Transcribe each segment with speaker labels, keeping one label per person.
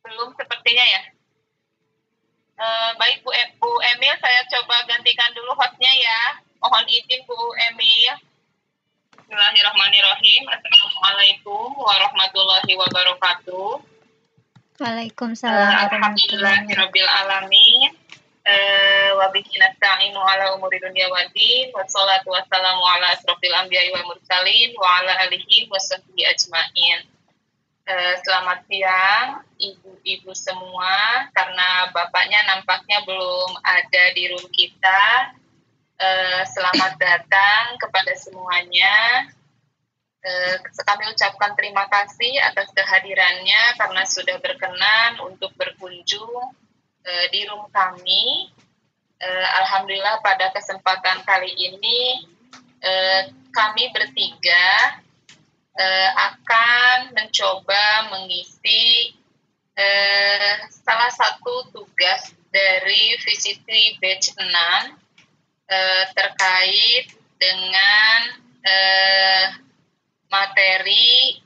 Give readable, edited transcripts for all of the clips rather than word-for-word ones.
Speaker 1: Belum sepertinya ya. Baik Bu Emil, saya coba gantikan dulu hostnya ya. Mohon izin Bu Emil. Bismillahirrahmanirrahim. Assalamualaikum warahmatullahi wabarakatuh.
Speaker 2: Waalaikumsalam warahmatullahi
Speaker 1: Alhamdulillahirrabbilalamin. Wabihi nasta'inu ala umuri dunya waddin. Wassalatu wassalamu ala asrofil anbiya'i wal mursalin wa ala alihi wasahbihi ajma'in. Selamat siang ibu-ibu semua, karena bapaknya nampaknya belum ada di room kita. Selamat datang kepada semuanya. Kami ucapkan terima kasih atas kehadirannya karena sudah berkenan untuk berkunjung di room kami. Alhamdulillah pada kesempatan kali ini kami bertiga akan mencoba mengisi salah satu tugas dari VCT Batch 6 terkait dengan materi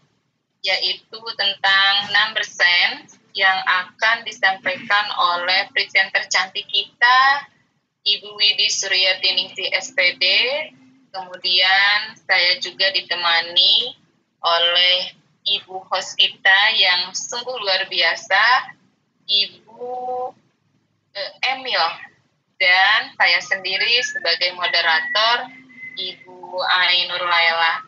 Speaker 1: yaitu tentang number sense yang akan disampaikan oleh presenter cantik kita, Ibu Widi Suryatiningsih SPD. Kemudian saya juga ditemani oleh ibu host kita yang sungguh luar biasa, Ibu Emil, dan saya sendiri sebagai moderator, Ibu Ainur Laila.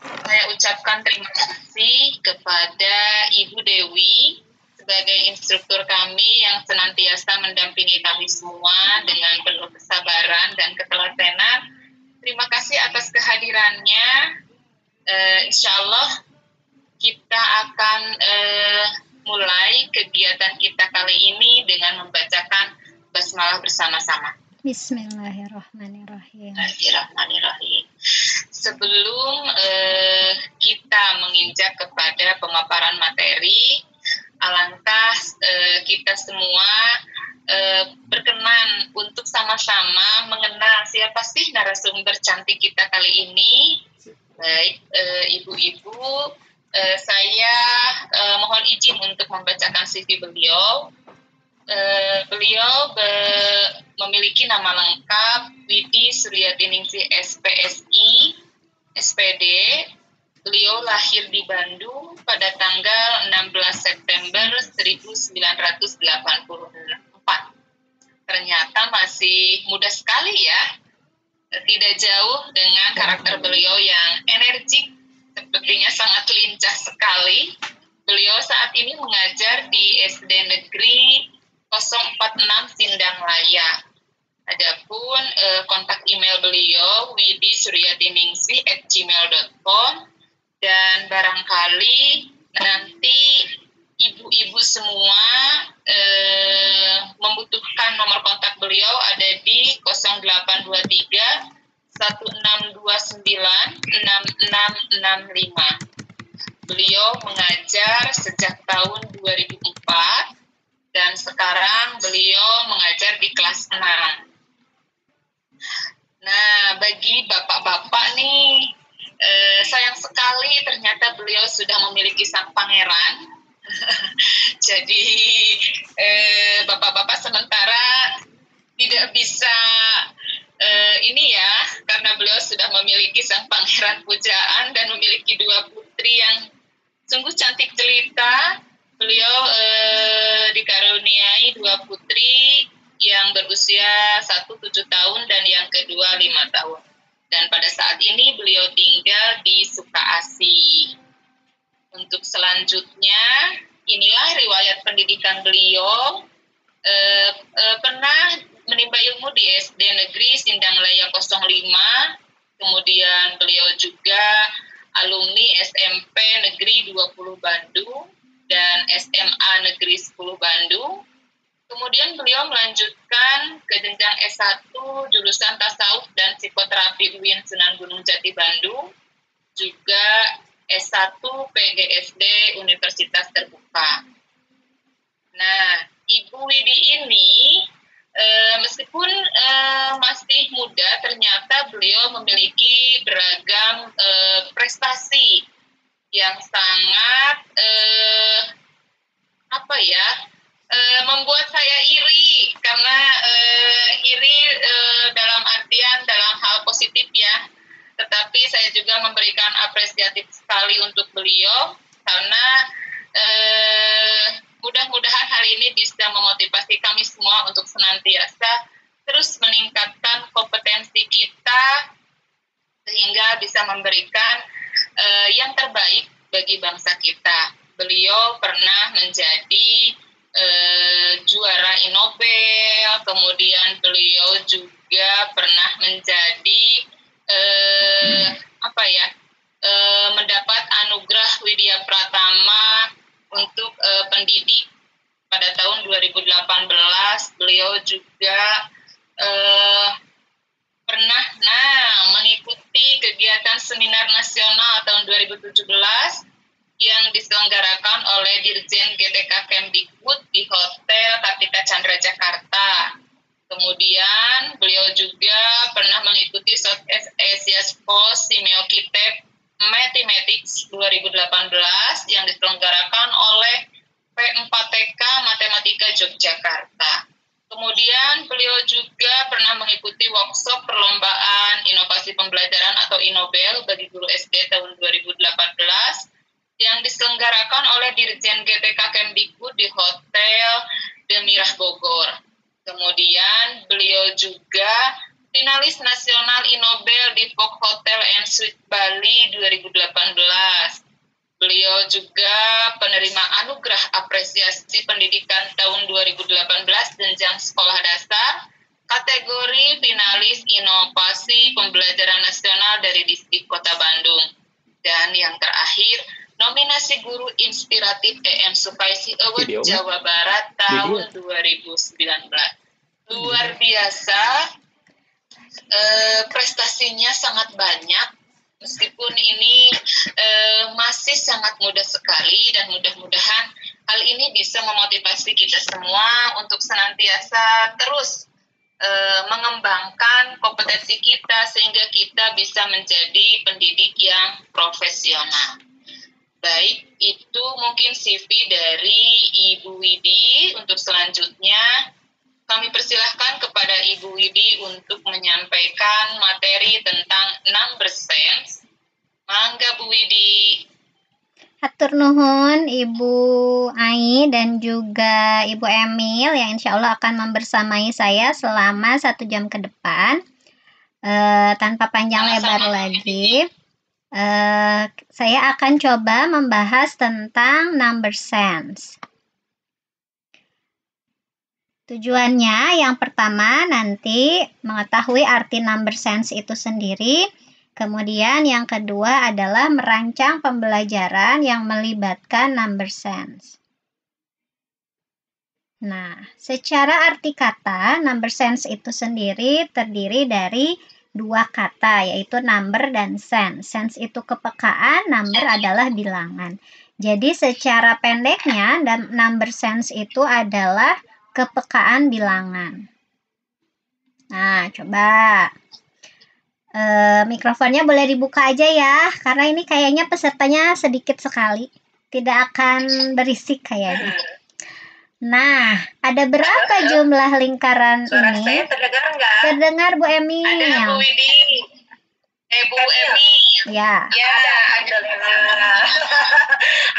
Speaker 1: Saya ucapkan terima kasih kepada Ibu Dewi sebagai instruktur kami yang senantiasa mendampingi kami semua dengan penuh kesabaran dan ketelatenan. Terima kasih atas kehadirannya. Insya Allah kita akan mulai kegiatan kita kali ini dengan membacakan basmalah bersama-sama.
Speaker 2: Bismillahirrahmanirrahim.
Speaker 1: Sebelum kita menginjak kepada pemaparan materi, alangkah kita semua berkenan untuk sama-sama mengenal siapa sih narasumber cantik kita kali ini. Baik, ibu-ibu, saya mohon izin untuk membacakan CV beliau. Beliau memiliki nama lengkap Widi Suryatiningsih SPSI, SPD. Beliau lahir di Bandung pada tanggal 16 September 1984. Ternyata masih muda sekali ya. Tidak jauh dengan karakter beliau yang energik, sepertinya sangat lincah sekali. Beliau saat ini mengajar di SD Negeri 046 Sindang Laya. Adapun kontak email beliau widisuryatiningsih@gmail.com, dan barangkali nanti ibu-ibu semua membutuhkan nomor kontak beliau ada di 0823 1629 6665. Beliau mengajar sejak tahun 2004 dan sekarang beliau mengajar di kelas 6. Nah, bagi bapak-bapak nih, sayang sekali ternyata beliau sudah memiliki sang pangeran. Jadi bapak-bapak sementara tidak bisa ini ya, karena beliau sudah memiliki sang pangeran pujaan dan memiliki 2 putri yang sungguh cantik jelita. Beliau dikaruniai 2 putri yang berusia 1 7 tahun dan yang kedua 5 tahun. Dan pada saat ini beliau tinggal di Sukaasih. Untuk selanjutnya, inilah riwayat pendidikan beliau. Pernah menimba ilmu di SD Negeri Sindang Laya 05. Kemudian beliau juga alumni SMP Negeri 20 Bandung dan SMA Negeri 10 Bandung. Kemudian beliau melanjutkan ke jenjang S1 jurusan Tasawuf dan Psikoterapi UIN Sunan Gunung Jati Bandung, juga S1 PGSD Universitas Terbuka. Nah, Ibu Widi ini meskipun masih muda, ternyata beliau memiliki beragam prestasi yang sangat membuat saya iri, karena iri dalam artian dalam hal positif ya. Tetapi saya juga memberikan apresiatif sekali untuk beliau, karena mudah-mudahan hal ini bisa memotivasi kami semua untuk senantiasa terus meningkatkan kompetensi kita sehingga bisa memberikan yang terbaik bagi bangsa kita. Beliau pernah menjadi juara Nobel, kemudian beliau juga pernah menjadi mendapat anugerah Widya Pratama untuk pendidik pada tahun 2018. Beliau juga pernah mengikuti kegiatan seminar nasional tahun 2017 yang diselenggarakan oleh Dirjen GTK Kemdikbud di Hotel Kartika Chandra Jakarta. Kemudian beliau juga pernah mengikuti Southeast Asia Post Simeokitep Mathematics 2018 yang diselenggarakan oleh P4TK Matematika Yogyakarta. Kemudian beliau juga pernah mengikuti workshop perlombaan inovasi pembelajaran atau Inobel bagi guru SD tahun 2018 yang diselenggarakan oleh Dirjen GTK Kemdikbud di Hotel Demirah Bogor. Kemudian beliau juga finalis nasional Inobel di Vogue Hotel and Suite Bali 2018. Beliau juga penerima anugerah apresiasi pendidikan tahun 2018 jenjang sekolah dasar, kategori finalis inovasi pembelajaran nasional dari Distrik Kota Bandung. Dan yang terakhir, nominasi guru inspiratif EM Sukaisi Award Jawa Barat tahun 2019. Luar biasa, prestasinya sangat banyak. Meskipun ini masih sangat muda sekali, dan mudah-mudahan hal ini bisa memotivasi kita semua untuk senantiasa terus mengembangkan kompetensi kita sehingga kita bisa menjadi pendidik yang profesional. Baik, itu mungkin CV dari Ibu Widi. Untuk selanjutnya kami persilahkan kepada Ibu Widi untuk menyampaikan materi tentang number sense. Mangga Bu Widi.
Speaker 2: Hatur nuhun Ibu Ai dan juga Ibu Emil yang insya Allah akan membersamai saya selama 1 jam ke depan. Tanpa panjang lebar lagi, saya akan coba membahas tentang number sense. Tujuannya yang pertama nanti mengetahui arti number sense itu sendiri. Kemudian yang kedua adalah merancang pembelajaran yang melibatkan number sense. Nah, secara arti kata, number sense itu sendiri terdiri dari 2 kata, yaitu number dan sense. Sense itu kepekaan, number adalah bilangan. Jadi secara pendeknya, number sense itu adalah kepekaan bilangan. Nah, coba mikrofonnya boleh dibuka aja ya, karena ini kayaknya pesertanya sedikit sekali, tidak akan berisik kayaknya. Nah, ada berapa jumlah lingkaran
Speaker 3: Suara
Speaker 2: ini?
Speaker 3: saya terdengar nggak?
Speaker 2: Terdengar Bu Emil.
Speaker 1: Ada Bu Widi. Bu Emil.
Speaker 2: Ya.
Speaker 1: Ya,
Speaker 3: Alhamdulillah.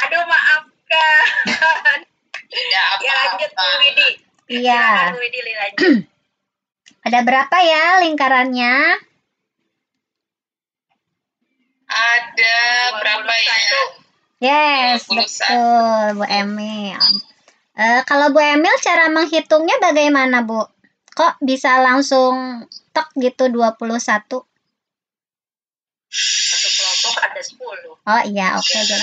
Speaker 3: Aduh, maafkan.
Speaker 1: Tidak apa-apa.
Speaker 3: Ya, lanjut Bu Widi.
Speaker 2: Iya.
Speaker 3: Silakan Bu Widi, lanjut.
Speaker 2: Ada berapa ya lingkarannya?
Speaker 1: Ada berapa ya?
Speaker 2: Yes,
Speaker 1: 21.
Speaker 2: betul Bu Emil. Kalau Bu Emil cara menghitungnya bagaimana Bu? Kok bisa langsung tek gitu 21?
Speaker 3: Satu kelompok ada 10.
Speaker 2: Oh iya, oke.
Speaker 3: Ada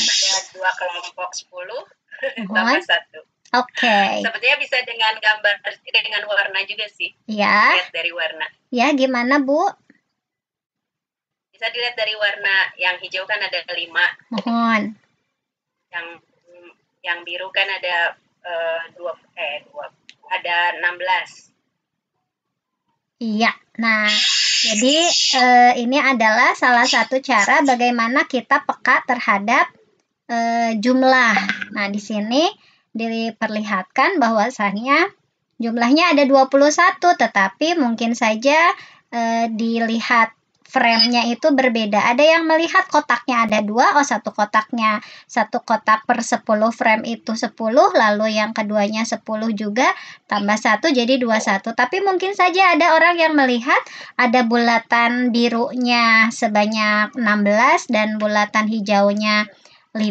Speaker 3: 2 kelompok 10 tambah 1.
Speaker 2: Oke.
Speaker 3: Sepertinya bisa dengan gambar, dengan warna juga sih.
Speaker 2: Ya.
Speaker 3: Lihat dari warna.
Speaker 2: Ya, gimana Bu?
Speaker 3: Bisa dilihat dari warna. Yang hijau kan ada 5.
Speaker 2: Mohon.
Speaker 3: Yang biru kan ada 2, ada 16.
Speaker 2: Iya. Nah, jadi ini adalah salah satu cara bagaimana kita peka terhadap jumlah. Nah, di sini diperlihatkan bahwasannya jumlahnya ada 21, tetapi mungkin saja dilihat frame-nya itu berbeda. Ada yang melihat kotaknya ada 2, satu kotaknya, satu kotak per 10 frame itu 10, lalu yang keduanya 10 juga, tambah 1 jadi 21. Tapi mungkin saja ada orang yang melihat ada bulatan birunya sebanyak 16 dan bulatan hijaunya 5,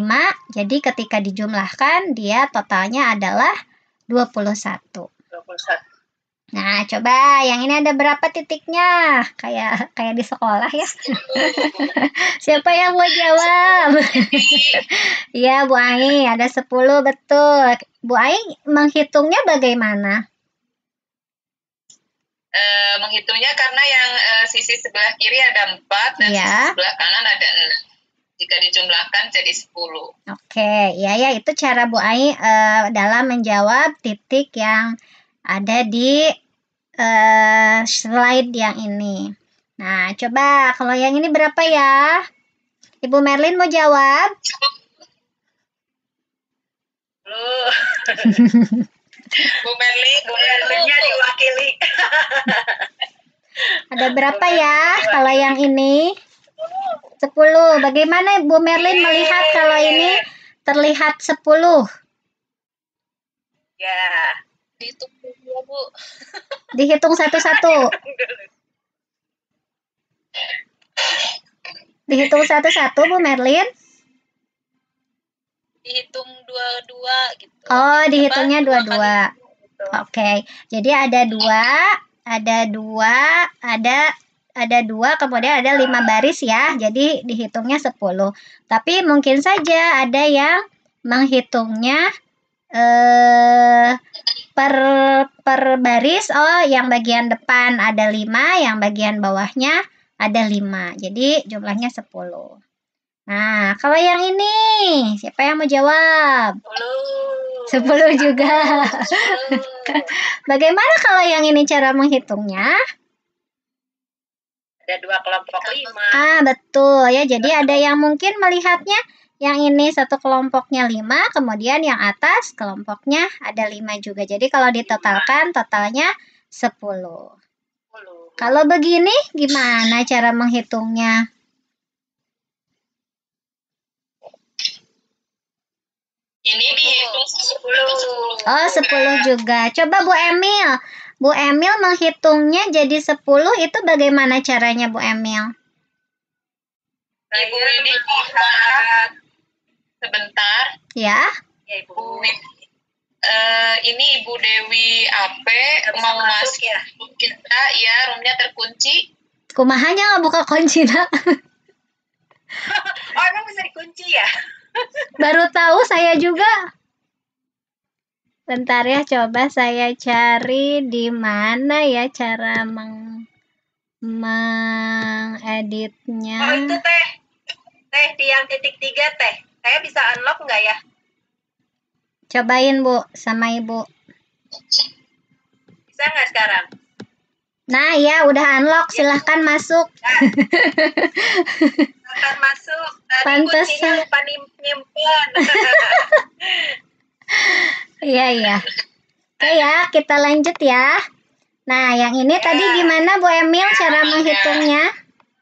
Speaker 2: jadi ketika dijumlahkan dia totalnya adalah 21.
Speaker 3: 21.
Speaker 2: Nah, coba yang ini ada berapa titiknya? Kayak di sekolah ya. Siapa yang mau jawab? Iya, Bu Ai, ada 10 betul. Bu Ai menghitungnya bagaimana?
Speaker 1: Menghitungnya karena yang sisi sebelah kiri ada 4 dan
Speaker 2: Iya.
Speaker 1: sisi sebelah kanan ada 6. Jika dijumlahkan jadi 10.
Speaker 2: Oke, ya itu cara Bu Ai dalam menjawab titik yang ada di slide yang ini. Nah, coba kalau yang ini berapa ya? Ibu Merlin mau jawab?
Speaker 3: Lu
Speaker 1: Bu Merlinnya
Speaker 3: diwakili.
Speaker 2: Ada berapa ya kalau yang ini? 10. Bagaimana Bu Merlin melihat kalau ini terlihat 10?
Speaker 3: Ya.
Speaker 1: Dihitung dulu, Bu.
Speaker 2: Dihitung satu-satu. Dihitung satu-satu, Bu Merlin?
Speaker 1: Dihitung 22 gitu.
Speaker 2: Oh, dihitungnya
Speaker 1: Apa?
Speaker 2: 22. Oke. Jadi ada 2, kemudian ada 5 baris ya. Jadi dihitungnya 10. Tapi mungkin saja ada yang menghitungnya per baris. Oh, yang bagian depan ada 5, yang bagian bawahnya ada 5. Jadi jumlahnya 10. Nah, kalau yang ini, siapa yang mau jawab? 10 juga. Bagaimana kalau yang ini cara menghitungnya?
Speaker 3: Ada 2 kelompok 5.
Speaker 2: Ah, betul ya. Jadi ada yang mungkin melihatnya yang ini satu kelompoknya 5, kemudian yang atas kelompoknya ada 5 juga. Jadi kalau ditotalkan totalnya 10. Kalau begini gimana cara menghitungnya?
Speaker 1: Ini dihitung 10.
Speaker 2: Oh, 10 juga. Coba Bu Emil. Bu Emil menghitungnya jadi 10 itu bagaimana caranya Bu Emil?
Speaker 1: Ibu ini lihat sebentar.
Speaker 2: Ya.
Speaker 3: Ya, Ibu.
Speaker 1: Ini Ibu Dewi Ape mau masuk
Speaker 3: ya.
Speaker 1: Kita ya, roomnya terkunci.
Speaker 2: Kumahanya nggak buka kunci nak?
Speaker 3: Oh, emang bisa dikunci ya?
Speaker 2: Baru tahu saya juga. Bentar ya, coba saya cari di mana ya cara mengeditnya.
Speaker 3: Oh, itu Teh di yang titik 3 Teh. Saya bisa unlock nggak ya?
Speaker 2: Cobain Bu, sama Ibu.
Speaker 3: Bisa nggak sekarang?
Speaker 2: Nah ya, udah unlock, silahkan masuk.
Speaker 3: Silahkan masuk. Tadi
Speaker 2: Pantesan.
Speaker 3: kuncinya lupa nyimpen.
Speaker 2: Iya. Oke ya, kita lanjut ya. Nah, yang ini tadi gimana Bu Emil cara menghitungnya?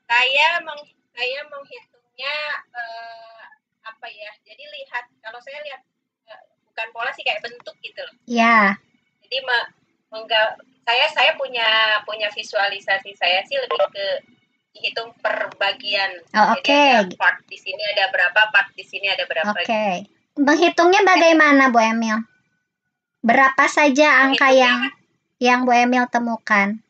Speaker 3: Saya menghitungnya apa ya? Jadi kalau saya lihat bukan pola sih, kayak bentuk gitu loh.
Speaker 2: Ya.
Speaker 3: Jadi saya punya visualisasi saya sih lebih ke hitung per bagian.
Speaker 2: Oh, oke.
Speaker 3: Jadi ada part di sini ada berapa, part di sini ada berapa.
Speaker 2: Oke. Menghitungnya bagaimana Bu Emil? Berapa saja angka yang Bu Emil temukan?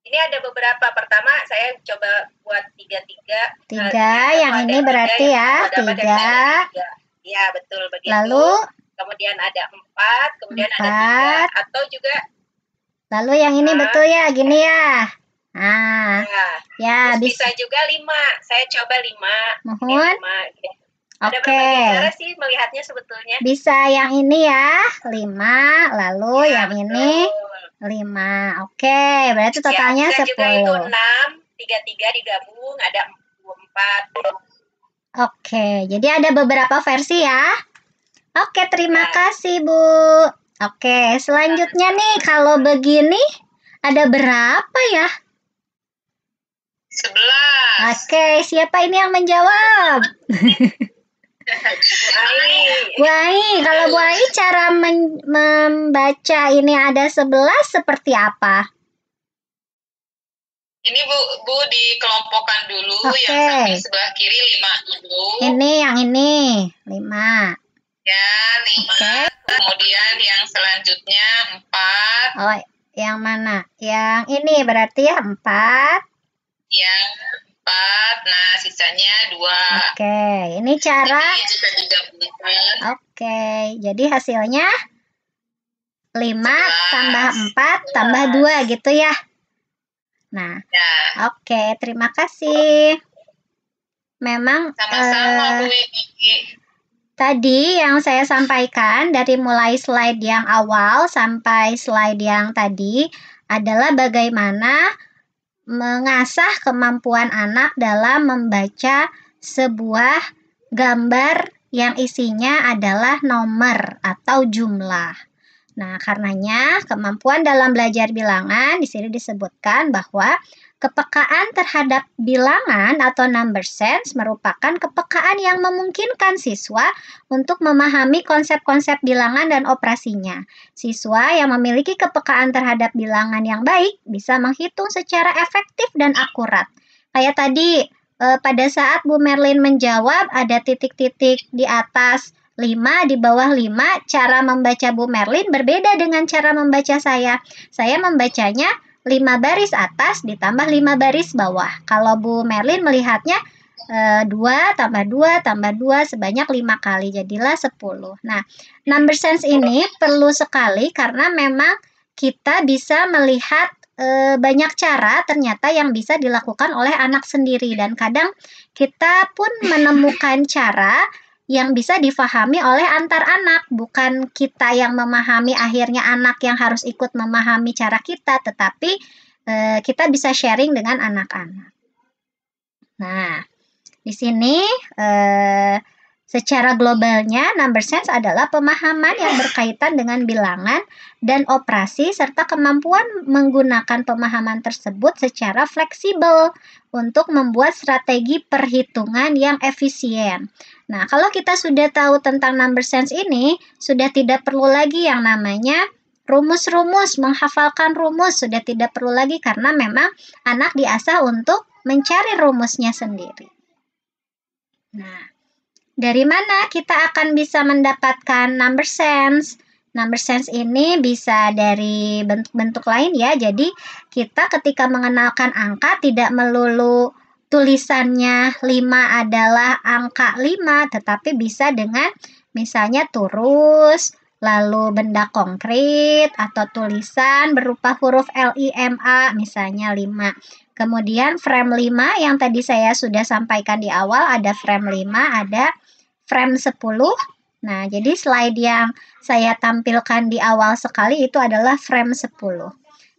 Speaker 3: Ini ada beberapa. Pertama saya coba buat 3.
Speaker 2: 3, yang ini berarti ya 3.
Speaker 3: Iya, betul begitu.
Speaker 2: Lalu
Speaker 3: kemudian ada 4, kemudian ada 3, atau juga
Speaker 2: lalu yang ini betul ya, gini ya. Nah, ya
Speaker 3: bisa juga 5. Saya coba 5.
Speaker 2: Mohon.
Speaker 3: 5. Ada berbagai cara sih melihatnya sebetulnya.
Speaker 2: Bisa yang ini ya, 5, lalu yang ini 5. Oke, berarti totalnya 10.
Speaker 3: Bisa juga itu 6, 3 digabung ada 24.
Speaker 2: Oke, jadi ada beberapa versi ya. Oke, terima kasih, Bu. Oke, selanjutnya nih, kalau begini ada berapa ya?
Speaker 1: 11.
Speaker 2: Oke, siapa ini yang menjawab? Bu Ai, kalau Bu Ai cara membaca ini ada 11 seperti apa?
Speaker 1: Ini Bu dikelompokkan dulu.
Speaker 2: Oke.
Speaker 1: Yang samping sebelah kiri 5 dulu.
Speaker 2: Ini yang ini 5.
Speaker 1: Ya, 5.
Speaker 2: Oke.
Speaker 1: Kemudian yang selanjutnya 4.
Speaker 2: Oh, yang mana? Yang ini berarti ya 4.
Speaker 1: Yang 4. Nah, sisanya 2.
Speaker 2: Oke, ini cara.
Speaker 1: Jadi jika digabungkan.
Speaker 2: Oke, jadi hasilnya 5
Speaker 1: 11.
Speaker 2: tambah 4 tambah 2 gitu ya. Nah,
Speaker 1: Ya.
Speaker 2: oke, terima kasih. Memang
Speaker 1: Sama-sama Bu Wiki.
Speaker 2: tadi yang saya sampaikan dari mulai slide yang awal sampai slide yang tadi adalah bagaimana mengasah kemampuan anak dalam membaca sebuah gambar yang isinya adalah nomor atau jumlah. Nah, karenanya kemampuan dalam belajar bilangan di sini disebutkan bahwa kepekaan terhadap bilangan atau number sense merupakan kepekaan yang memungkinkan siswa untuk memahami konsep-konsep bilangan dan operasinya. Siswa yang memiliki kepekaan terhadap bilangan yang baik bisa menghitung secara efektif dan akurat. Kayak tadi pada saat Bu Merlin menjawab ada titik-titik di atas 5 di bawah 5, cara membaca Bu Merlin berbeda dengan cara membaca saya. Saya membacanya 5 baris atas ditambah 5 baris bawah. Kalau Bu Merlin melihatnya 2 tambah 2 tambah 2 sebanyak 5 kali, jadilah 10. Nah, number sense ini perlu sekali karena memang kita bisa melihat banyak cara ternyata yang bisa dilakukan oleh anak sendiri, dan kadang kita pun menemukan cara yang bisa difahami oleh antar anak, bukan kita yang memahami, akhirnya anak yang harus ikut memahami cara kita, tetapi kita bisa sharing dengan anak-anak. Nah, di sini secara globalnya number sense adalah pemahaman yang berkaitan dengan bilangan dan operasi serta kemampuan menggunakan pemahaman tersebut secara fleksibel untuk membuat strategi perhitungan yang efisien. Nah, kalau kita sudah tahu tentang number sense ini, sudah tidak perlu lagi yang namanya rumus-rumus, menghafalkan rumus, sudah tidak perlu lagi karena memang anak diasah untuk mencari rumusnya sendiri. Nah, dari mana kita akan bisa mendapatkan number sense? Number sense ini bisa dari bentuk-bentuk lain ya. Jadi kita ketika mengenalkan angka tidak melulu tulisannya 5 adalah angka 5, tetapi bisa dengan misalnya turus, lalu benda konkret atau tulisan berupa huruf LIMA misalnya 5. Kemudian frame 5 yang tadi saya sudah sampaikan di awal, ada frame 5, ada frame 10. Nah, jadi slide yang saya tampilkan di awal sekali itu adalah frame 10.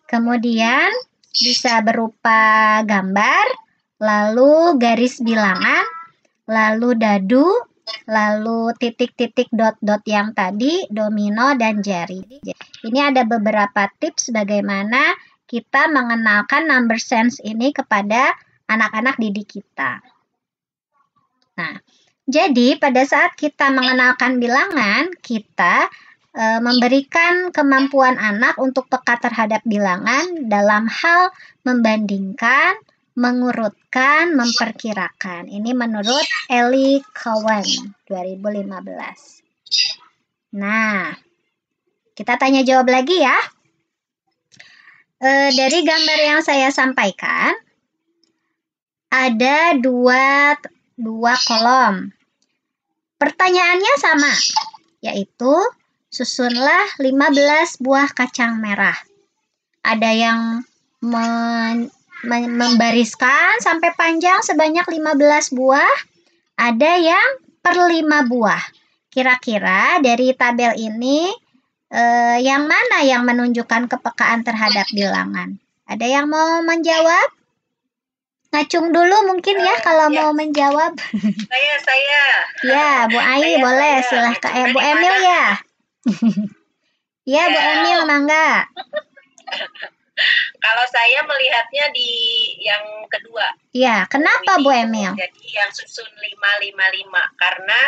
Speaker 2: Kemudian bisa berupa gambar, lalu garis bilangan, lalu dadu, lalu titik-titik dot-dot yang tadi, domino, dan jari. Ini ada beberapa tips bagaimana kita mengenalkan number sense ini kepada anak-anak didik kita. Nah, jadi pada saat kita mengenalkan bilangan, kita memberikan kemampuan anak untuk peka terhadap bilangan dalam hal membandingkan, mengurutkan, memperkirakan. Ini menurut Ellie Cowan 2015. Nah, kita tanya jawab lagi ya. Dari gambar yang saya sampaikan, ada dua kolom. Pertanyaannya sama, yaitu susunlah 15 buah kacang merah. Ada yang membariskan sampai panjang sebanyak 15 buah, ada yang per 5 buah. Kira-kira dari tabel ini yang mana yang menunjukkan kepekaan terhadap bilangan? Ada yang mau menjawab? ngacung dulu mungkin ya kalau
Speaker 3: ya.
Speaker 2: mau menjawab.
Speaker 3: Saya.
Speaker 2: Ya, Bu Ai boleh silahkan. Bu Emil ya. Ya, Bu Emil mangga.
Speaker 3: Kalau saya melihatnya di yang kedua.
Speaker 2: Ya, kenapa Bu Emil?
Speaker 3: Jadi yang susun 555 karena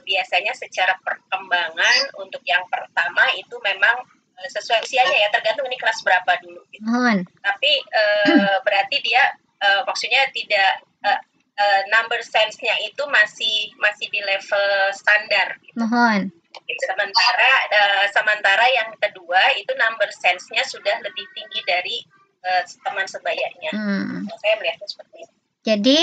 Speaker 3: biasanya secara perkembangan untuk yang pertama itu memang sesuai usianya ya, tergantung ini kelas berapa dulu gitu. Tapi berarti dia maksudnya tidak number sense-nya itu masih di level standar gitu. Sementara yang kedua itu number sense-nya sudah lebih tinggi dari teman sebayanya. Saya melihatnya seperti itu.
Speaker 2: Jadi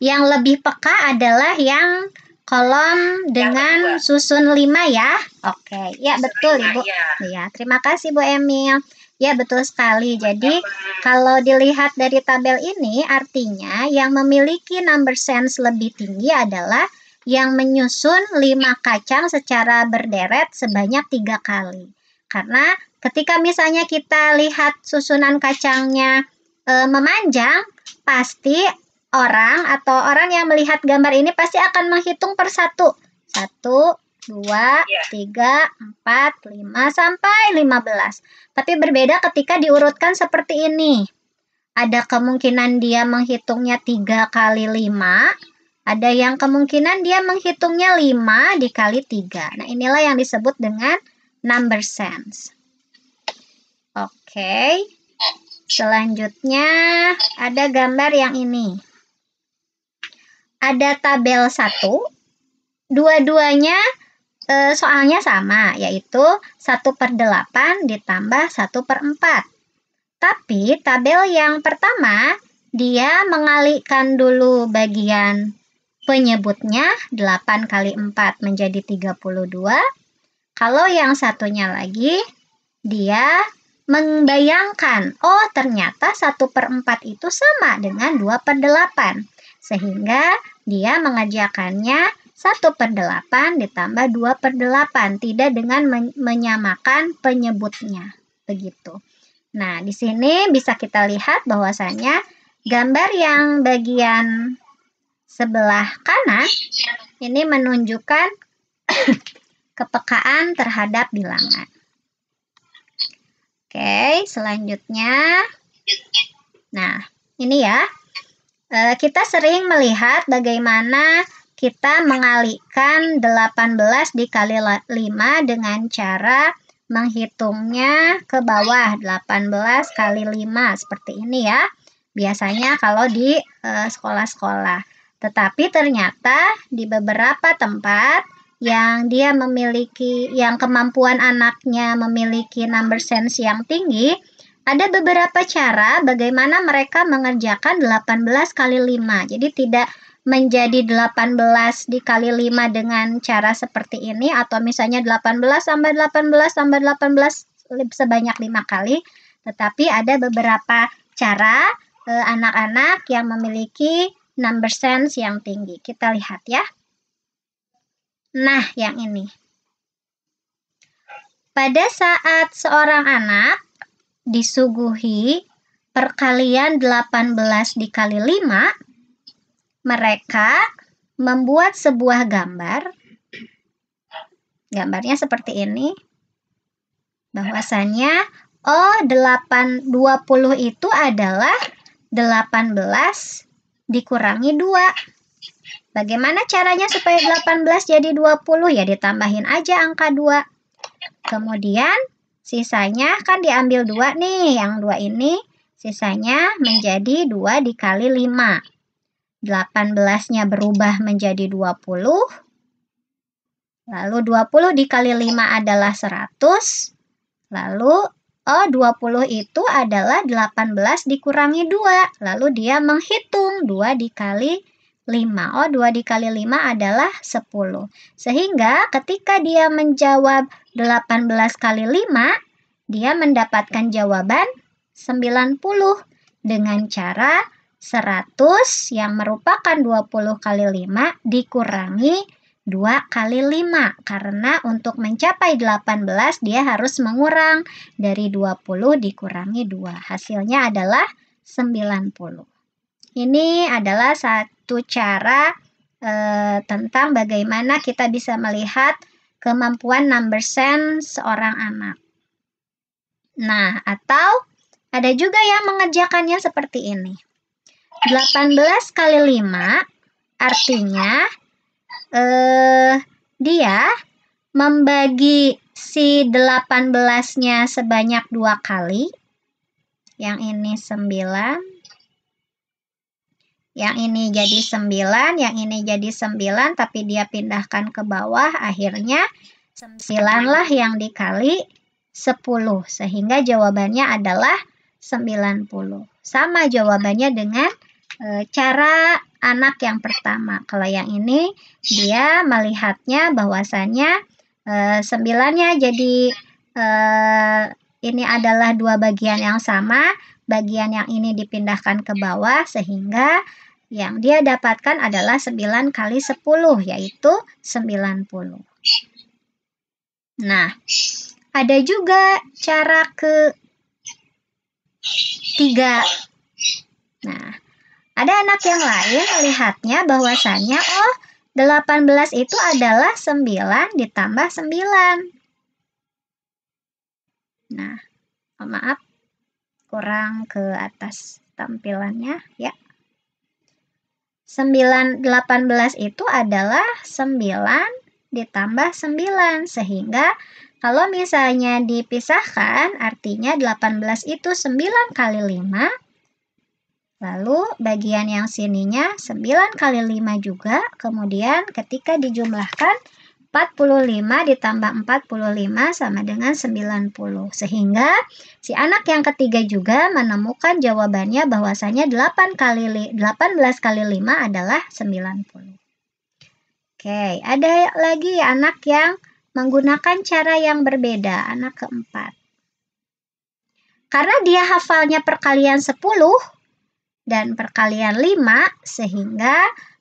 Speaker 2: yang lebih peka adalah yang kolom dengan susun 5 ya. Oke, ya betul Ibu. Ya, terima kasih Bu Emil. Ya betul sekali. Jadi kalau dilihat dari tabel ini artinya yang memiliki number sense lebih tinggi adalah yang menyusun 5 kacang secara berderet sebanyak 3 kali. Karena ketika misalnya kita lihat susunan kacangnya memanjang, pasti orang yang melihat gambar ini pasti akan menghitung per satu. 1, 2, 3, 4, 5, sampai 15. Tapi berbeda ketika diurutkan seperti ini. Ada kemungkinan dia menghitungnya 3 kali 5. Ada yang kemungkinan dia menghitungnya 5 dikali 3. Nah, inilah yang disebut dengan number sense. Oke. Selanjutnya ada gambar yang ini. Ada tabel 1. Dua-duanya soalnya sama, yaitu 1/8 ditambah 1/4. Tapi tabel yang pertama, dia mengalihkan dulu bagian penyebutnya 8 kali 4 menjadi 32. Kalau yang satunya lagi, dia membayangkan, oh ternyata 1/4 itu sama dengan 2/8. Sehingga dia mengerjakannya 1/8 ditambah 2/8, tidak dengan menyamakan penyebutnya. Begitu. Nah, di sini bisa kita lihat bahwasanya gambar yang bagian sebelah kanan ini menunjukkan kepekaan terhadap bilangan. Oke, selanjutnya. Nah, ini ya. Kita sering melihat bagaimana kita mengalihkan 18 dikali 5 dengan cara menghitungnya ke bawah, 18 kali 5 seperti ini ya. Biasanya kalau di sekolah-sekolah. Tetapi ternyata di beberapa tempat yang dia memiliki, yang kemampuan anaknya memiliki number sense yang tinggi, ada beberapa cara bagaimana mereka mengerjakan 18 kali 5. Jadi tidak menjadi 18 dikali 5 dengan cara seperti ini, atau misalnya 18 tambah 18 tambah 18 sebanyak 5 kali. Tetapi ada beberapa cara anak-anak yang memiliki number sense yang tinggi. Kita lihat ya. Nah, yang ini. Pada saat seorang anak disuguhi perkalian 18 dikali 5, mereka membuat sebuah gambar. Gambarnya seperti ini. Bahwasannya 20 itu adalah 18 dikurangi 2. Bagaimana caranya supaya 18 jadi 20? Ya ditambahin aja angka 2. Kemudian sisanya kan diambil 2 nih, yang 2 ini sisanya menjadi 2 dikali 5. 18-nya berubah menjadi 20. Lalu 20 dikali 5 adalah 100. Lalu 20 itu adalah 18 dikurangi 2. Lalu dia menghitung 2 dikali 5. 2 dikali 5 adalah 10. Sehingga ketika dia menjawab 18 kali 5, dia mendapatkan jawaban 90 dengan cara 100 yang merupakan 20 kali 5 dikurangi 2 kali 5. Karena untuk mencapai 18 dia harus mengurang dari 20 dikurangi 2. Hasilnya adalah 90. Ini adalah satu cara tentang bagaimana kita bisa melihat kemampuan number sense seorang anak. Nah, atau ada juga yang mengerjakannya seperti ini. 18 kali 5 artinya dia membagi si 18-nya sebanyak 2 kali. Yang ini 9. Yang ini jadi 9, yang ini jadi 9, tapi dia pindahkan ke bawah, akhirnya 9 lah yang dikali 10, sehingga jawabannya adalah 90. Sama jawabannya dengan cara anak yang pertama. Kalau yang ini, dia melihatnya bahwasannya 9-nya jadi ini adalah 2 bagian yang sama, bagian yang ini dipindahkan ke bawah, sehingga yang dia dapatkan adalah 9 kali 10, yaitu 90. Nah, ada juga cara ketiga. Nah, ada anak yang lain melihatnya bahwasannya, 18 itu adalah 9 ditambah 9. Nah, maaf, kurang ke atas tampilannya, ya. 18 itu adalah 9 ditambah 9, sehingga kalau misalnya dipisahkan, artinya 18 itu 9 kali 5, lalu bagian yang sininya 9 kali 5 juga, kemudian ketika dijumlahkan, 45 ditambah 45 sama dengan 90. Sehingga si anak yang ketiga juga menemukan jawabannya bahwasanya 18 kali 5 adalah 90. Oke, ada lagi anak yang menggunakan cara yang berbeda, anak keempat. Karena dia hafalnya perkalian 10 dan perkalian 5, sehingga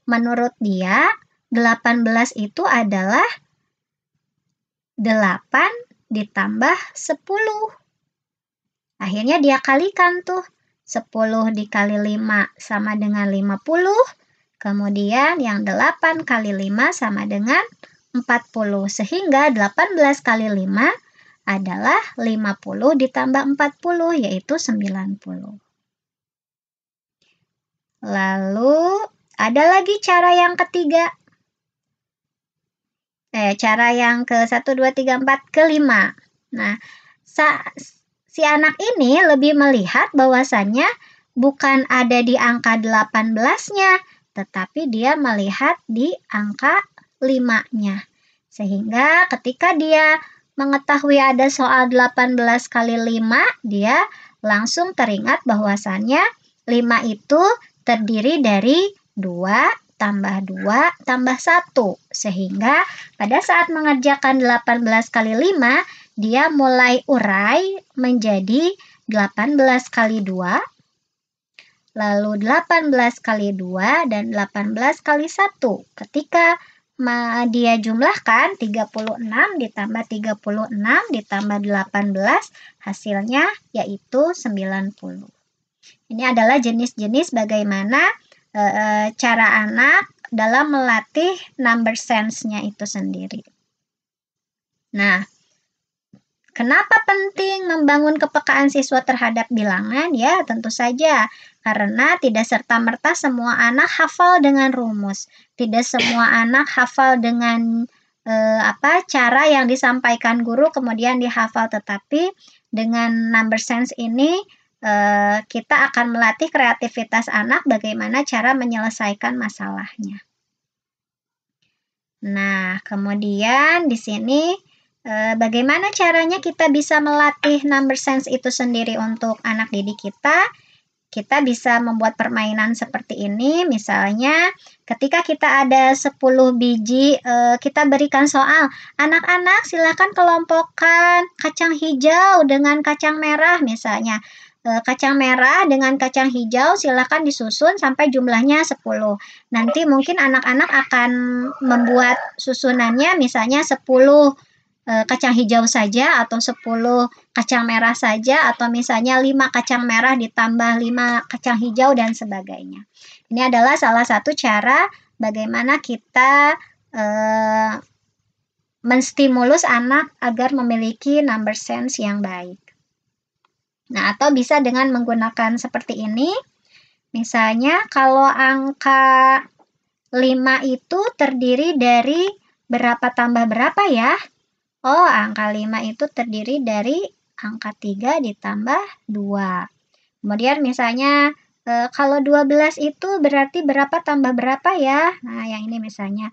Speaker 2: menurut dia 18 itu adalah 8 ditambah 10. Akhirnya dia kalikan tuh. 10 dikali 5 sama dengan 50. Kemudian yang 8 kali 5 sama dengan 40. Sehingga 18 kali 5 adalah 50 ditambah 40, yaitu 90. Lalu ada lagi cara yang ketiga. Cara yang ke 1, 2, 3, 4, ke 5. Nah, si anak ini lebih melihat bahwasannya bukan ada di angka 18-nya, tetapi dia melihat di angka 5-nya. Sehingga ketika dia mengetahui ada soal 18 kali 5, dia langsung teringat bahwasannya 5 itu terdiri dari 2 tambah 2 tambah 1. Sehingga pada saat mengerjakan 18 kali 5, dia mulai urai menjadi 18 kali 2, lalu 18 kali 2, dan 18 kali 1. Ketika dia jumlahkan 36 ditambah 36 ditambah 18, hasilnya yaitu 90. Ini adalah jenis-jenis bagaimana cara anak dalam melatih number sense-nya itu sendiri. Nah, kenapa penting membangun kepekaan siswa terhadap bilangan? Ya, tentu saja karena tidak serta-merta semua anak hafal dengan rumus. Tidak semua anak hafal dengan cara yang disampaikan guru kemudian dihafal, tetapi dengan number sense ini kita akan melatih kreativitas anak bagaimana cara menyelesaikan masalahnya. Nah, kemudian di sini bagaimana caranya kita bisa melatih number sense itu sendiri untuk anak didik kita? Kita bisa membuat permainan seperti ini. Misalnya ketika kita ada 10 biji, kita berikan soal, anak-anak silakan kelompokkan kacang hijau dengan kacang merah misalnya. Kacang merah dengan kacang hijau silakan disusun sampai jumlahnya 10. Nanti mungkin anak-anak akan membuat susunannya misalnya 10 kacang hijau saja, atau 10 kacang merah saja, atau misalnya 5 kacang merah ditambah 5 kacang hijau dan sebagainya. Ini adalah salah satu cara bagaimana kita menstimulus anak agar memiliki number sense yang baik. Nah, atau bisa dengan menggunakan seperti ini. Misalnya kalau angka 5 itu terdiri dari berapa tambah berapa ya? Oh, angka 5 itu terdiri dari angka 3 ditambah 2. Kemudian misalnya kalau 12 itu berarti berapa tambah berapa ya? Nah, yang ini misalnya.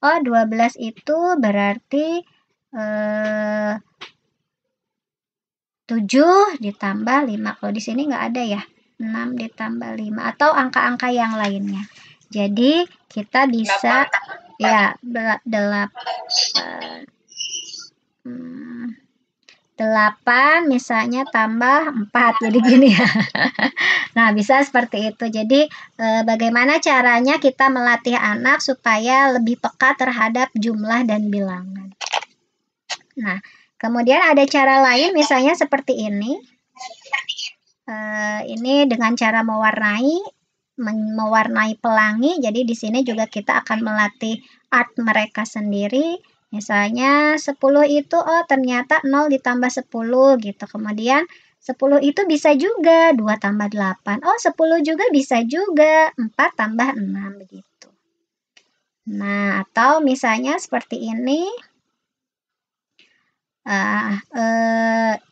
Speaker 2: Oh, 12 itu berarti 7 ditambah 5. Kalau di sini nggak ada ya. 6 ditambah 5. Atau angka-angka yang lainnya. Jadi, kita bisa 8 misalnya tambah 4, jadi gini ya. Nah, bisa seperti itu. Jadi bagaimana caranya kita melatih anak supaya lebih peka terhadap jumlah dan bilangan. Nah, kemudian ada cara lain misalnya seperti ini. Ini dengan cara mewarnai pelangi. Jadi di sini juga kita akan melatih art mereka sendiri. Misalnya 10 itu ternyata 0 ditambah 10 gitu. Kemudian 10 itu bisa juga 2 tambah 8. 10 juga bisa juga 4 tambah 6 begitu. Nah, atau misalnya seperti ini.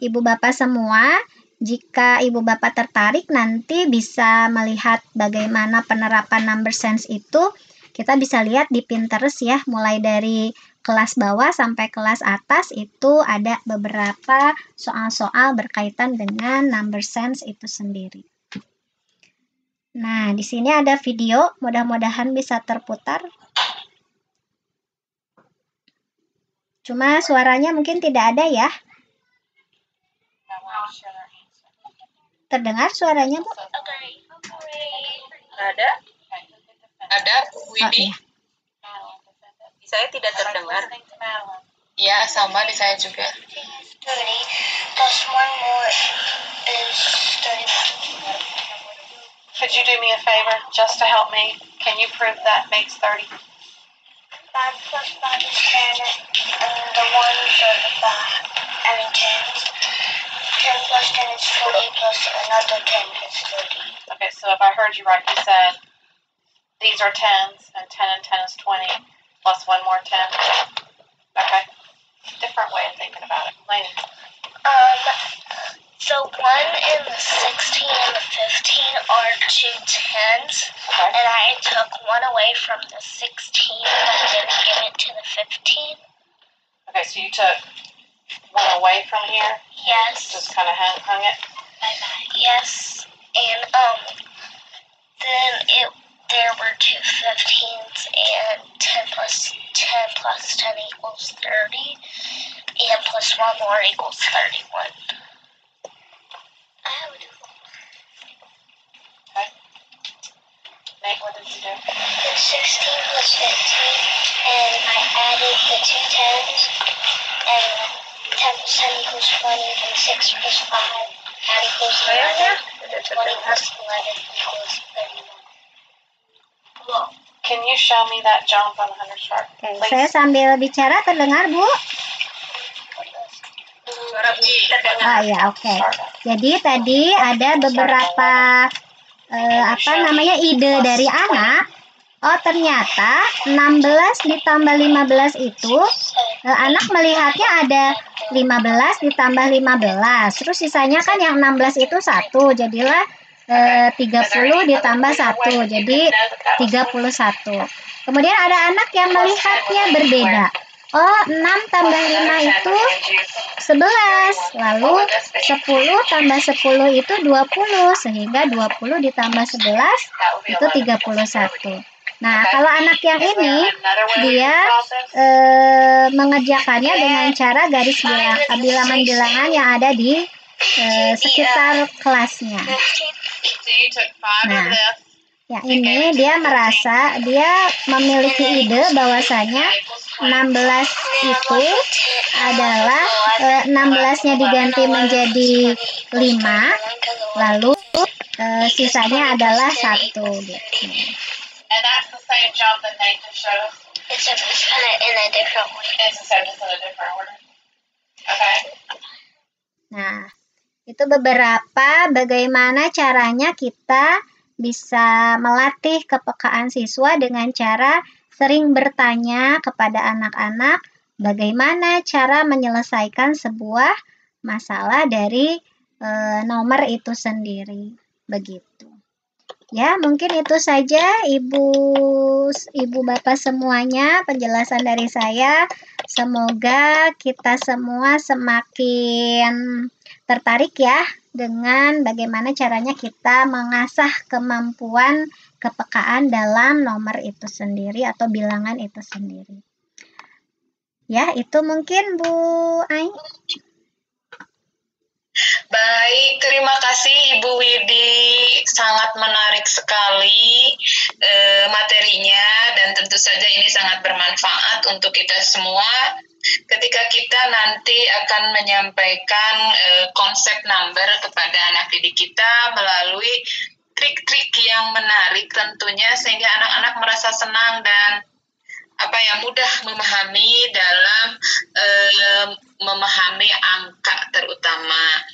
Speaker 2: Ibu bapak semua, jika ibu bapak tertarik nanti bisa melihat bagaimana penerapan number sense itu. Kita bisa lihat di Pinterest ya, mulai dari kelas bawah sampai kelas atas itu ada beberapa soal-soal berkaitan dengan number sense itu sendiri. Nah, di sini ada video, mudah-mudahan bisa terputar. Cuma suaranya mungkin tidak ada ya. Terdengar suaranya, Bu?
Speaker 3: Ada?
Speaker 1: Ada, Bu Winnie?
Speaker 2: Iya.
Speaker 3: Saya tidak terdengar.
Speaker 1: Ya, sama di saya juga.
Speaker 4: 30 plus one more is 31.
Speaker 5: Could you do me a favor, just to help me? Can you prove that makes 30?
Speaker 4: 5 plus 5 is 10, and the ones are the 10. 10 plus 10 is 20, plus another 10 is 30.
Speaker 5: Okay, so if I heard you right, you said these are 10s, and 10 and 10 is 20, plus one more 10. Okay. Different way of thinking about it. Lainey.
Speaker 4: The 1 and the 16 and the 15 are 2 10s,
Speaker 5: Okay.
Speaker 4: and I took 1 away from the 16, but didn't give it to the 15.
Speaker 5: Okay, so you took one away from here,
Speaker 4: Yes.
Speaker 5: just kind of hung it.
Speaker 4: Yes. And then there were 2 15s, and 10 plus 10 equals 30, and plus 1 more equals 31.
Speaker 5: Okay. Nate, what did you do?
Speaker 4: 16 plus 15, and I added the 2 10s, and 10 plus 10 equals 20, and 6 plus 5 equals 11, and 20 plus 11 equals 31.
Speaker 5: Can you show me that jump on the 100 chart,
Speaker 2: Oke,
Speaker 5: please?
Speaker 2: saya sambil bicara terdengar, Bu?
Speaker 3: Suara Bu terdengar.
Speaker 2: Oh iya, oke. Jadi tadi ada beberapa ide dari anak. Oh, ternyata 16 ditambah 15 itu anak melihatnya ada 15 ditambah 15. Terus sisanya kan yang 16 itu 1. Jadilah 30 ditambah 1. Jadi 31. Kemudian ada anak yang melihatnya berbeda. Oh, 6 tambah 5 itu 11. Lalu 10 tambah 10 itu 20. Sehingga 20 ditambah 11 itu 31. Nah, kalau anak yang ini, dia mengerjakannya dengan cara garis bilangan-bilangan yang ada di sekitar kelasnya. Nah, yang ini dia merasa, dia memiliki ide bahwasanya 16 itu adalah 16-nya diganti menjadi 5, lalu sisanya adalah 1 gitu.
Speaker 5: And that's the same job that Nathan showed us.
Speaker 4: It's kind of in a different way.
Speaker 5: It's just in a different order. Okay.
Speaker 2: Nah, itu beberapa bagaimana caranya kita bisa melatih kepekaan siswa dengan cara sering bertanya kepada anak-anak bagaimana cara menyelesaikan sebuah masalah dari nomor itu sendiri. Begitu. Ya, mungkin itu saja Ibu Bapak semuanya penjelasan dari saya. Semoga kita semua semakin tertarik ya dengan bagaimana caranya kita mengasah kemampuan kepekaan dalam nomor itu sendiri atau bilangan itu sendiri. Ya, itu mungkin Bu Ai.
Speaker 1: Baik, terima kasih Ibu Widi. Sangat menarik sekali materinya dan tentu saja ini sangat bermanfaat untuk kita semua ketika kita nanti akan menyampaikan konsep number kepada anak didik kita melalui trik-trik yang menarik tentunya sehingga anak-anak merasa senang dan mudah memahami dalam memahami angka terutama.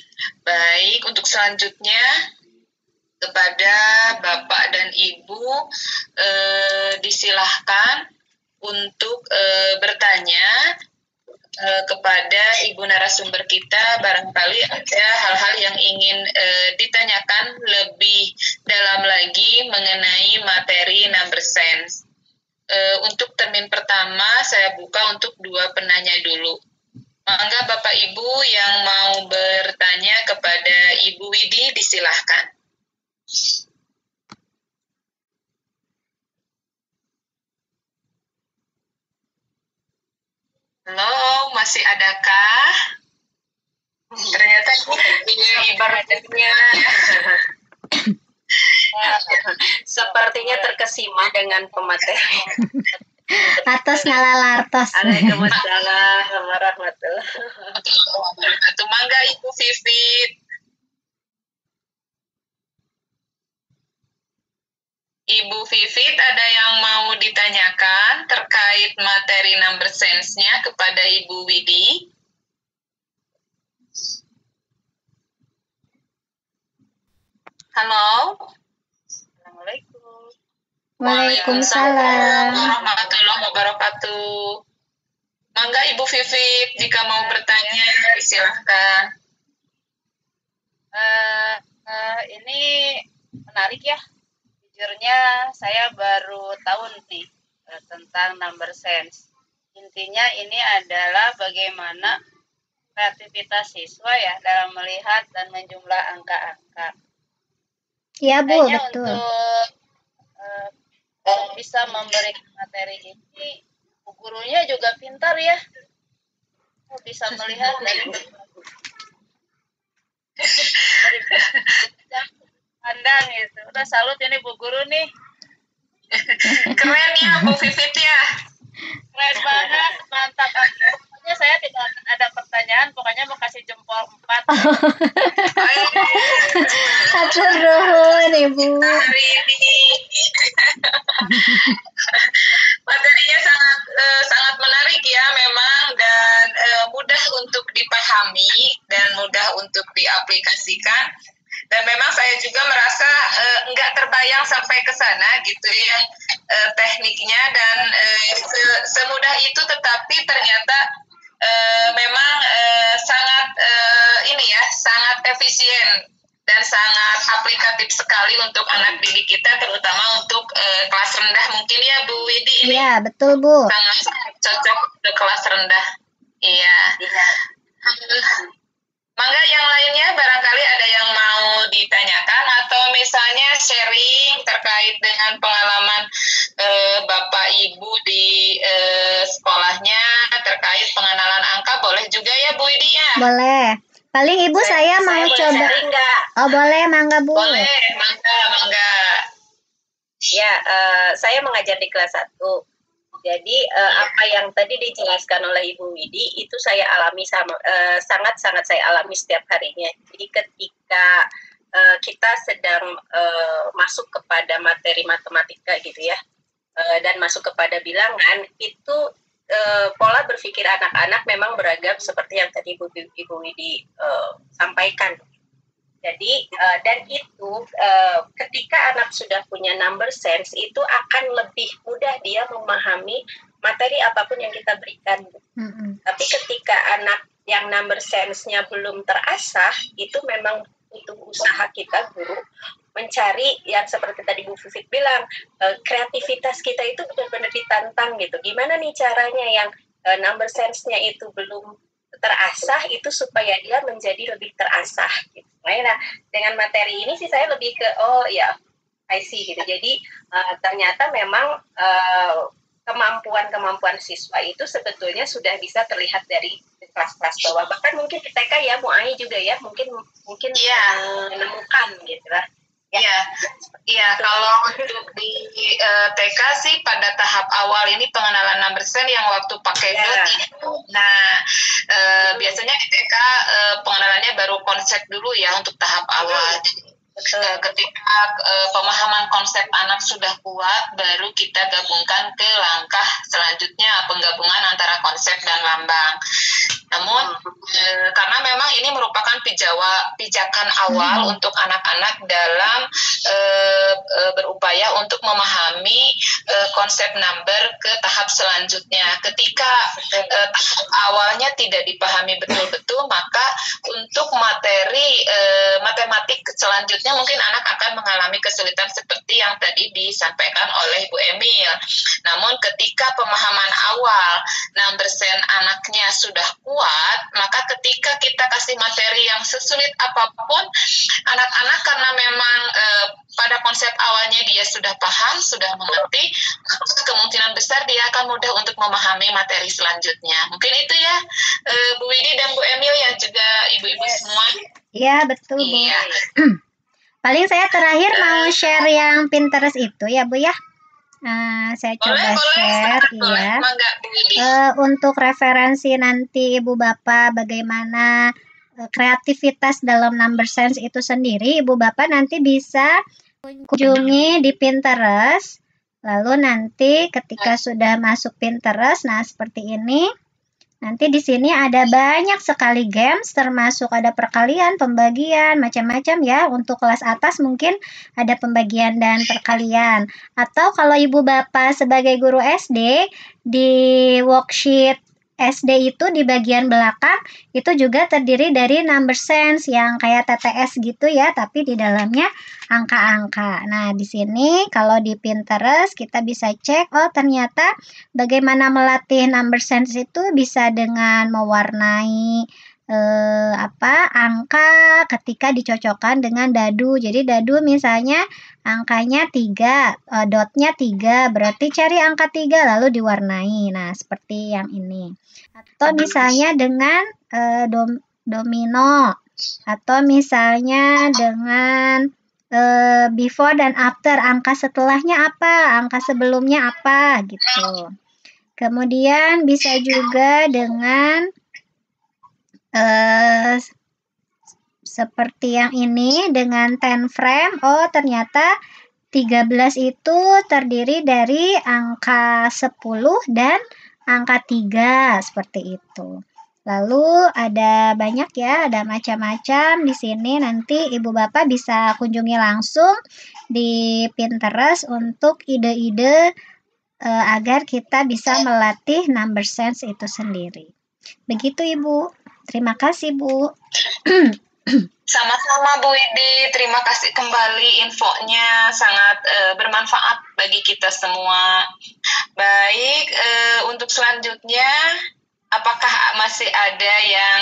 Speaker 1: Baik, untuk selanjutnya kepada Bapak dan Ibu disilahkan untuk bertanya kepada Ibu narasumber kita, barangkali ada hal-hal yang ingin ditanyakan lebih dalam lagi mengenai materi number sense. Untuk termin pertama saya buka untuk 2 penanya dulu. Mangga Bapak Ibu yang mau bertanya kepada Ibu Widi disilahkan. Halo, masih adakah? Ternyata ibaratnya
Speaker 3: sepertinya terkesima dengan pemateri.
Speaker 2: Atos ngalalartos.
Speaker 3: Waalaikumsalam warahmatullahi wabarakatuh.
Speaker 1: Mangga Ibu Vivit. Ibu Vivit ada yang mau ditanyakan terkait materi number sense-nya kepada Ibu Widi? Halo? Assalamualaikum.
Speaker 2: Waalaikumsalam
Speaker 1: warahmatullahi wabarakatuh. Mangga Ibu Vivit, jika mau bertanya silahkan.
Speaker 6: Ini menarik ya. Jujurnya saya baru tahu nih tentang number sense. Intinya ini adalah bagaimana kreativitas siswa ya dalam melihat dan menjumlah angka-angka.
Speaker 2: Ya Bu,
Speaker 6: Kayaknya
Speaker 2: betul.
Speaker 6: Untuk bisa memberikan materi ini, bu gurunya juga pintar ya. Bisa melihat dari pandang gitu. Udah salut ini bu guru nih.
Speaker 1: Keren ya Bu Vivit ya.
Speaker 6: Keren banget, mantap. Pokoknya saya tidak ada pertanyaan, pokoknya mau kasih jempol 4.
Speaker 2: Hatur nuhun Ibu.
Speaker 1: Hari ini materinya sangat menarik ya memang dan mudah untuk dipahami dan mudah untuk diaplikasikan. Dan memang saya juga merasa nggak terbayang sampai ke sana gitu ya tekniknya dan semudah itu, tetapi ternyata memang sangat sangat efisien dan sangat aplikatif sekali untuk anak didik kita, terutama untuk kelas rendah mungkin ya Bu Widi.
Speaker 2: Iya, betul Bu.
Speaker 1: Sangat cocok untuk kelas rendah. Iya. Mangga yang lainnya barangkali ada yang mau ditanyakan atau misalnya sharing terkait dengan pengalaman Bapak Ibu di sekolahnya terkait pengenalan angka, boleh juga ya Bu Widi ya?
Speaker 2: Boleh. Paling Ibu saya mau coba. Oh boleh, mangga Bu.
Speaker 1: Boleh, mangga.
Speaker 3: Ya, saya mengajar di kelas 1. Jadi apa yang tadi dijelaskan oleh Ibu Widi itu saya alami sangat-sangat saya alami setiap harinya. Jadi ketika kita sedang masuk kepada materi matematika gitu ya, dan masuk kepada bilangan, itu pola berpikir anak-anak memang beragam seperti yang tadi Ibu Widi sampaikan. Jadi dan itu ketika anak sudah punya number sense itu akan lebih mudah dia memahami materi apapun yang kita berikan. Tapi ketika anak yang number sense-nya belum terasah, itu memang butuh usaha kita guru mencari yang seperti tadi Bu Vivit bilang, kreativitas kita itu benar-benar ditantang gitu. Gimana nih caranya yang number sense-nya itu belum terasah itu supaya dia menjadi lebih terasah gitu. Nah, dengan materi ini sih saya lebih ke I see gitu. Jadi ternyata memang kemampuan siswa itu sebetulnya sudah bisa terlihat dari kelas-kelas bawah. Bahkan mungkin di TK ya, Bu Ai juga ya, mungkin menemukan gitu lah.
Speaker 1: Iya, kalau untuk di TK sih pada tahap awal ini pengenalan number sense yang waktu pakai dot itu. Nah, biasanya di TK pengenalannya baru konsep dulu ya untuk tahap awal. Ketika pemahaman konsep anak sudah kuat, baru kita gabungkan ke langkah selanjutnya, penggabungan antara konsep dan lambang. Namun karena memang ini merupakan pijakan awal untuk anak-anak dalam berupaya untuk memahami konsep number ke tahap selanjutnya. Ketika tahap awalnya tidak dipahami betul-betul, maka untuk materi matematik selanjutnya mungkin anak akan mengalami kesulitan seperti yang tadi disampaikan oleh Bu Emil. Namun ketika pemahaman awal number sense anaknya sudah kuat, maka ketika kita kasih materi yang sesulit apapun, anak-anak karena memang pada konsep awalnya dia sudah paham, sudah mengerti, maka kemungkinan besar dia akan mudah untuk memahami materi selanjutnya. Mungkin itu ya, Bu Widi dan Bu Emil yang juga ibu-ibu semua.
Speaker 2: Iya, betul, Bu. Iya. Paling saya terakhir mau share yang Pinterest itu ya, Bu ya. Saya coba share, iya. Untuk referensi nanti Ibu Bapak bagaimana kreativitas dalam number sense itu sendiri, Ibu Bapak nanti bisa kunjungi di Pinterest. Lalu nanti ketika sudah masuk Pinterest, nah seperti ini. Nanti di sini ada banyak sekali games, termasuk ada perkalian, pembagian, macam-macam ya. Untuk kelas atas mungkin ada pembagian dan perkalian. Atau kalau Ibu Bapak sebagai guru SD, di worksheet SD itu di bagian belakang itu juga terdiri dari number sense yang kayak TTS gitu ya, tapi di dalamnya angka-angka. Nah, di sini kalau di Pinterest kita bisa cek, oh ternyata bagaimana melatih number sense itu bisa dengan mewarnai angka ketika dicocokkan dengan dadu. Jadi dadu misalnya angkanya 3, dotnya 3, berarti cari angka 3 lalu diwarnai. Nah, seperti yang ini. Atau misalnya dengan domino, atau misalnya dengan before dan after, angka setelahnya apa, angka sebelumnya apa gitu. Kemudian bisa juga dengan seperti yang ini dengan 10 frame. Oh, ternyata 13 itu terdiri dari angka 10 dan angka 3 seperti itu. Lalu ada banyak ya, ada macam-macam di sini. Nanti Ibu Bapak bisa kunjungi langsung di Pinterest untuk ide-ide agar kita bisa melatih number sense itu sendiri. Begitu Ibu. Terima kasih Bu.
Speaker 1: Sama-sama Bu Widi, terima kasih kembali infonya, sangat bermanfaat bagi kita semua. Baik, untuk selanjutnya, apakah masih ada yang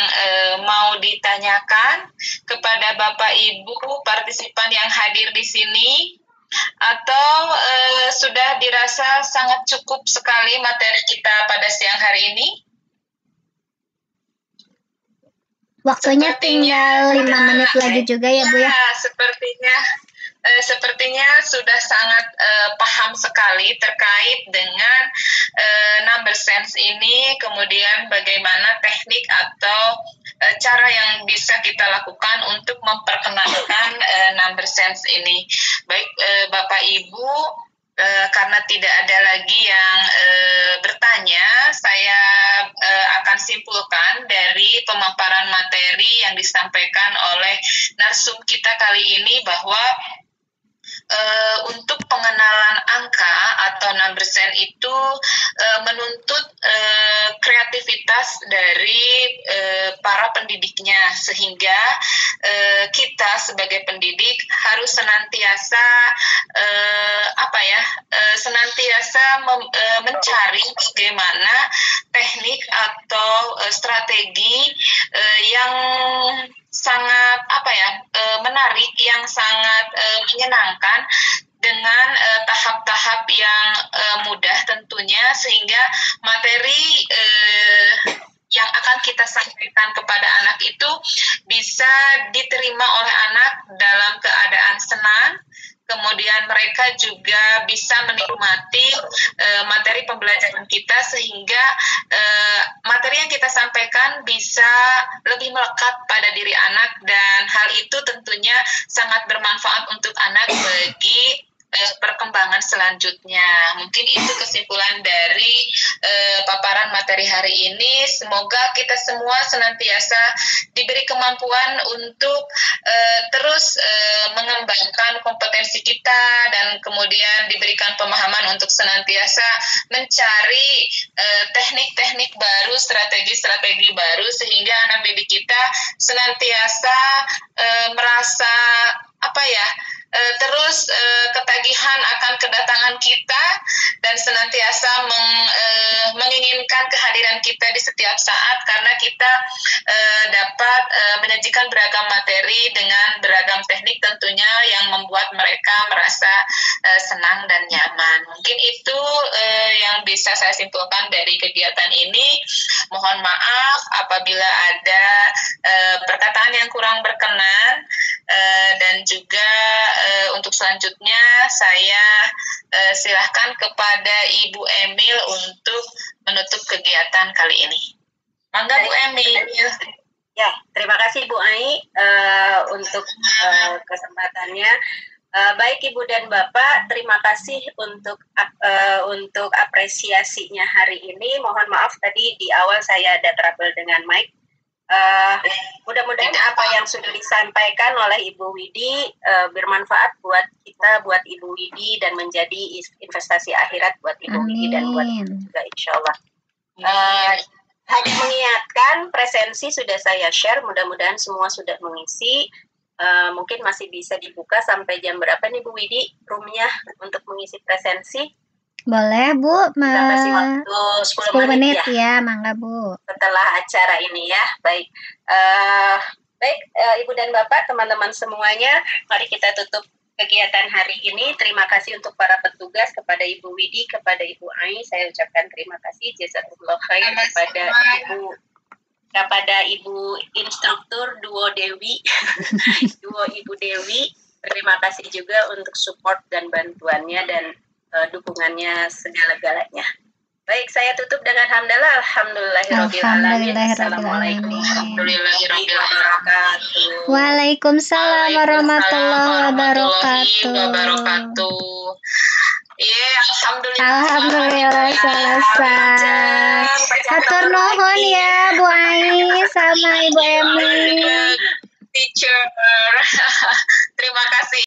Speaker 1: mau ditanyakan kepada Bapak Ibu partisipan yang hadir di sini? Atau sudah dirasa sangat cukup sekali materi kita pada siang hari ini?
Speaker 2: Waktunya tinggal 5 menit lagi juga ya Bu ya.
Speaker 1: Sepertinya sepertinya sudah sangat paham sekali terkait dengan number sense ini, kemudian bagaimana teknik atau cara yang bisa kita lakukan untuk memperkenalkan number sense ini. Baik Bapak Ibu, karena tidak ada lagi yang bertanya, saya akan simpulkan dari pemaparan materi yang disampaikan oleh narsum kita kali ini bahwa untuk pengenalan angka atau number sense itu menuntut kreativitas dari para pendidiknya, sehingga kita sebagai pendidik harus senantiasa mencari bagaimana teknik atau strategi yang sangat menarik, yang sangat menyenangkan dengan tahap-tahap yang mudah tentunya, sehingga materi yang akan kita sampaikan kepada anak itu bisa diterima oleh anak dalam keadaan senang. Kemudian mereka juga bisa menikmati materi pembelajaran kita, sehingga materi yang kita sampaikan bisa lebih melekat pada diri anak, dan hal itu tentunya sangat bermanfaat untuk anak bagi perkembangan selanjutnya. Mungkin itu kesimpulan dari paparan materi hari ini. Semoga kita semua senantiasa diberi kemampuan untuk terus mengembangkan kompetensi kita, dan kemudian diberikan pemahaman untuk senantiasa mencari teknik-teknik baru, strategi-strategi baru, sehingga anak didik kita senantiasa merasa terus ketagihan akan kedatangan kita, dan senantiasa menginginkan kehadiran kita di setiap saat, karena kita dapat menyajikan beragam materi dengan beragam teknik tentunya yang membuat mereka merasa senang dan nyaman. Mungkin itu yang bisa saya simpulkan dari kegiatan ini. Mohon maaf apabila ada perkataan yang kurang berkenan, dan juga untuk selanjutnya saya silahkan kepada Ibu Emil untuk menutup kegiatan kali ini. Mangga Bu Emil.
Speaker 3: Ya, terima kasih Bu Ai untuk kesempatannya. Baik Ibu dan Bapak, terima kasih untuk apresiasinya hari ini. Mohon maaf tadi di awal saya ada trouble dengan mic. Mudah-mudahan apa yang sudah disampaikan oleh Ibu Widi bermanfaat buat kita, buat Ibu Widi, dan menjadi investasi akhirat buat Ibu Widi dan buat kita juga, insya Allah. Hanya mengingatkan, presensi sudah saya share, mudah-mudahan semua sudah mengisi. Mungkin masih bisa dibuka sampai jam berapa nih Bu Widi roomnya untuk mengisi presensi?
Speaker 2: Boleh Bu,
Speaker 3: kita kasih waktu 10 menit
Speaker 2: ya, mangga Bu.
Speaker 3: Setelah acara ini ya, baik. Baik Ibu dan Bapak, teman-teman semuanya, mari kita tutup kegiatan hari ini. Terima kasih untuk para petugas, kepada Ibu Widi, kepada Ibu Ai, saya ucapkan terima kasih, jazakumullah khair, kepada Ibu instruktur Duo Dewi, Duo Ibu Dewi, terima kasih juga untuk support dan bantuannya dan dukungannya segala-galanya. Baik, saya tutup dengan hamdalah. Alhamdulillahirabbil alamin. Assalamualaikum warahmatullahi wabarakatuh.
Speaker 2: Waalaikumsalam warahmatullahi wabarakatuh. Alhamdulillah selesai. Hatur nuhun ya Bu Ai sama Ibu Emi.
Speaker 1: Teacher. Terima kasih.